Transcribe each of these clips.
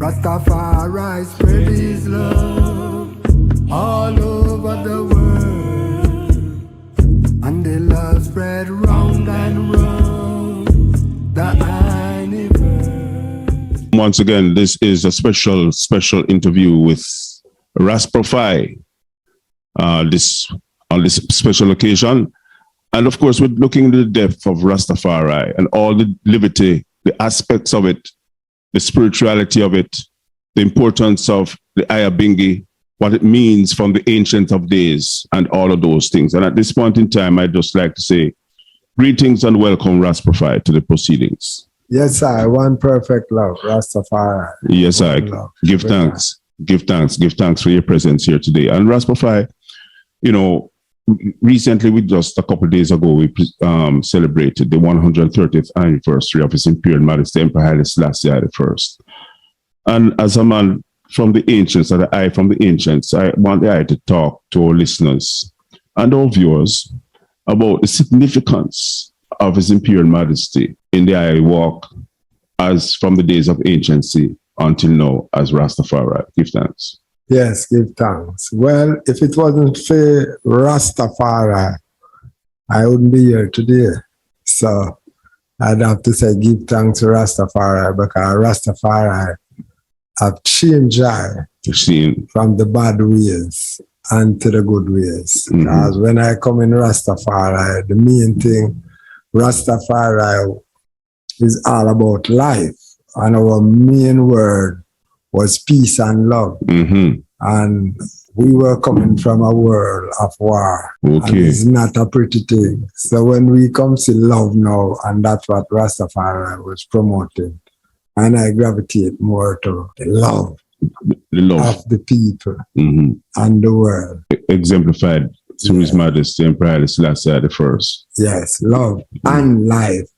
Rastafari spread his love all over the world, and the love spread round and round the universe. Once again, this is a special interview with Rastafari on this special occasion. And of course, we're looking into the depth of Rastafari and all the liberty, the aspects of it, the spirituality of it, the importance of the Ayabingi, what it means from the ancient of days, and all of those things. And at this point in time, I'd just like to say greetings and welcome Rastafari to the proceedings. Yes, sir. One perfect love, Rastafari. Yes, sir. Give thanks. Give thanks for your presence here today. And Rastafari, you know, recently, just a couple of days ago, we celebrated the 130th anniversary of His Imperial Majesty Emperor Haile Selassie I. And as a man from the ancients, and I from the ancients, I want the eye to talk to our listeners and our viewers about the significance of His Imperial Majesty in the eye walk as from the days of anciency until now as Rastafari. Give thanks. Yes, give thanks. Well, if it wasn't for Rastafari, I wouldn't be here today. So I'd have to say give thanks to Rastafari, because Rastafari have changed I from the bad ways and to the good ways. Mm-hmm. Because when I come in Rastafari, the main thing, Rastafari is all about life. And our main word was peace and love. Mm-hmm. And we were coming from a world of war. Okay. And it's not a pretty thing. So when we come to love now, and that's what Rastafari was promoting, and I gravitate more to the love of the people and the world. Exemplified through His Majesty Emperor Haile Selassie I. Yes, love and life.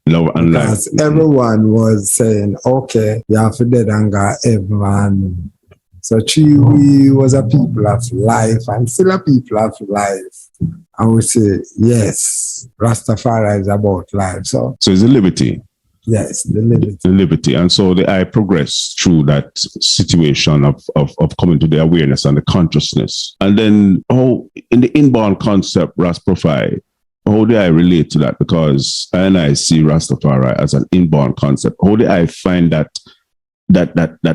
Love and because life. Everyone was saying, okay, you have to dead and go heaven. So we was a people of life and still a people of life. And we say, yes, Rastafari is about life. So it's a liberty. Yes, the liberty. The liberty. And so I progressed through that situation of coming to the awareness and the consciousness. And then in the inborn concept, Rastafari, how do I relate to that? Because I see Rastafari as an inborn concept. How do I find that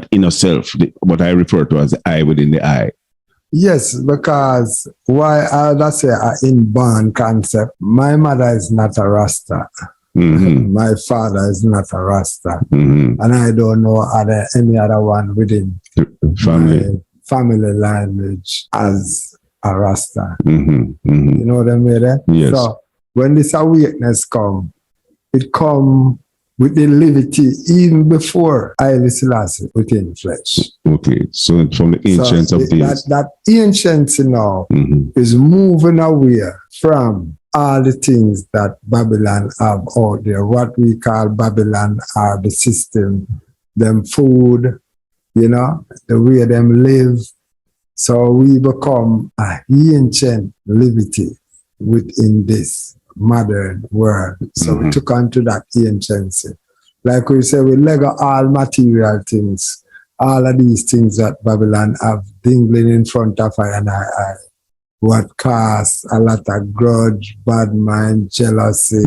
inner self, what I refer to as the I within the I? Yes, because why that's an inborn concept. My mother is not a Rasta. Mm-hmm. My father is not a Rasta. Mm-hmm. And I don't know any other one within my family lineage as a Rasta. Mm-hmm. Mm-hmm. You know what I mean? Yes. So when this awareness come, it come with the liberty even before Haile Selassie within flesh. Okay, so from the ancients of days. That ancients now is moving away from all the things that Babylon have out there. What we call Babylon are the system, them food, the way them live. So we become an ancient liberty within this modern world. So we took on to that anciency. Like we say, we let go all material things, all of these things that Babylon have dingling in front of I and I, what cause a lot of grudge, bad mind, jealousy,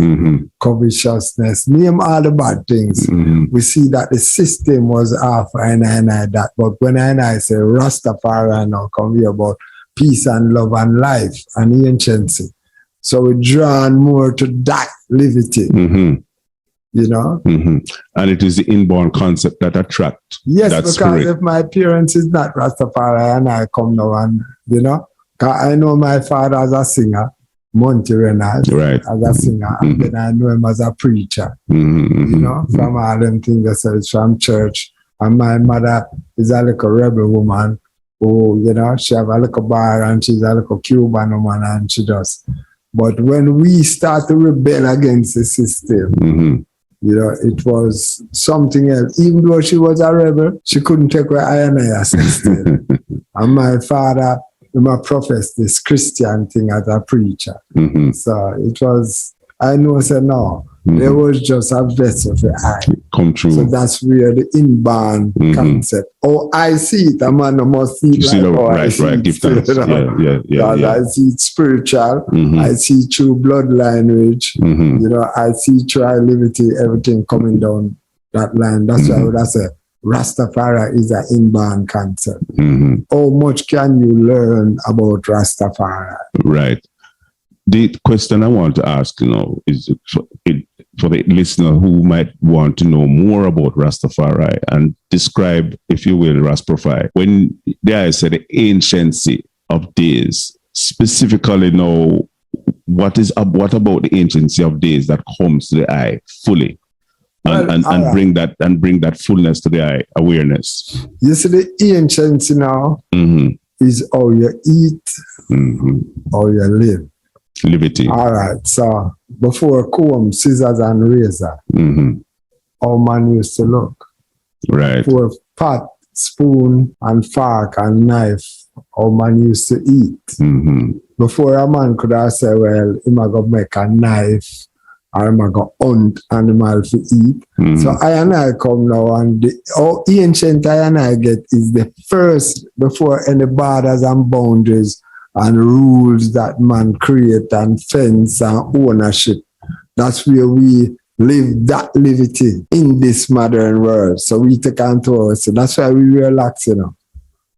covetousness, name all the bad things. We see that the system was off and I that. But when I say Rastafari now come here about peace and love and life and anciency. So we're drawn more to that liberty. And it is the inborn concept that attracts. Yes, that because spirit. If my parents is not Rastafari and I come now and, I know my father as a singer, Monty Reynolds, as a singer, and then I know him as a preacher, from all them things that says from church. And my mother is a little rebel woman who, she have a little bar and she's a little Cuban woman and she does. But when we start to rebel against the system, it was something else. Even though she was a rebel, she couldn't take away I system. And my father, professed this Christian thing as a preacher. So it was I know, say no. There was just a vessel for I. Come true. So that's where the inborn concept. Oh, I see it. A man must see it. You see like, the oh, right, right. Give thanks. Yeah. I see it spiritual. I see true bloodline rich. You know, I see true liberty, everything coming down that line. That's why I would say Rastafari is an inborn concept. How much can you learn about Rastafari? Right. The question I want to ask, is for the listener who might want to know more about Rastafari and describe, if you will, Rastafari. When there I said the anciency of days, specifically now, what about the anciency of days that comes to the eye fully? And bring that fullness to the eye, awareness. You see, the anciency now is how you eat, how you live. Liberty. All right. So before comb, scissors, and razor, how man used to look. Right. Before pot, spoon, and fork and knife, how man used to eat. Before a man could have said, well, he might go make a knife, or he might go hunt animal to eat. So I and I come now, and how ancient I and I get is the first, before any borders and boundaries and rules that man create and fence and ownership. That's where we live that liberty in this modern world. So we take on to us. So that's why we relax,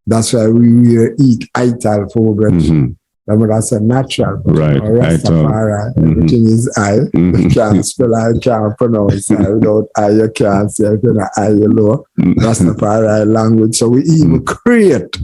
That's why we eat ital food. That's a natural. Right. Rastafari, everything is I. You can't spell I, can't pronounce I. Without I, you can't say it. I, you know. Rastafari language. So we even create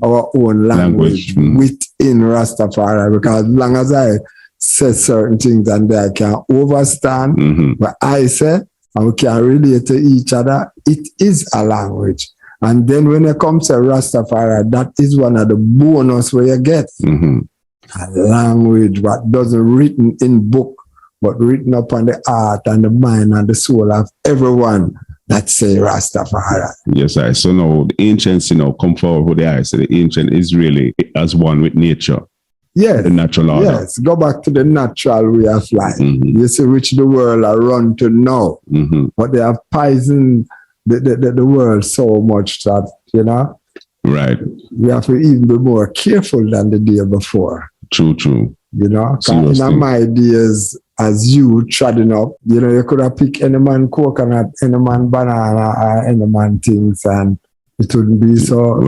our own language within Rastafari, because as long as I say certain things and they can understand what I say and we can relate to each other, it is a language. And then when it comes to Rastafari, that is one of the bonus where you get. A language what doesn't written in book, but written upon the heart and the mind and the soul of everyone that say Rastafari. Yes, I. So now the ancients, come forward with the eyes. So the ancient is really as one with nature. Yes. The natural order. Yes. Go back to the natural way of life. You see, which the world are run to know. But they have poisoned the world so much that, Right. we have to even be more careful than the day before. True. In my days, as you treading up, you could have picked any man coconut, any man banana, or any man things, and it wouldn't be so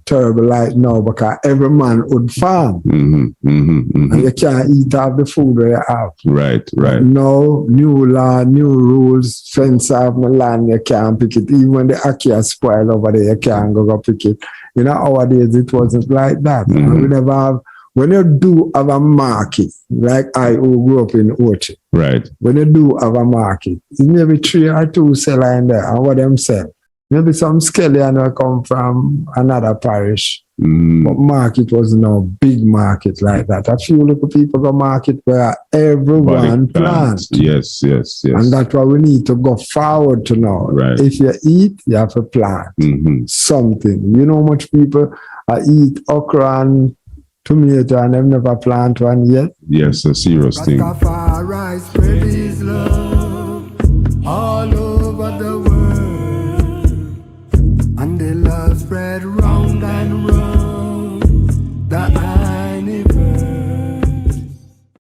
terrible like now, because every man would farm. And you can't eat off the food where you have. Right. No, new law, new rules, fence off the land, you can't pick it. Even when the ackee spoil over there, you can't go pick it. Nowadays it wasn't like that. And we never have, when you do have a market, like I who grew up in Orchard, when you do have a market, it's maybe 3 or 2 seller in there, and what them sell. Maybe some scallion will come from another parish, but market was no big market like that. A few little people go market where everyone plants. Yes. And that's what we need to go forward to now. Right. If you eat, you have to plant something. You know how much people eat okra and tomato and they've never planted one yet? Yes, a serious thing. Rastafari spreading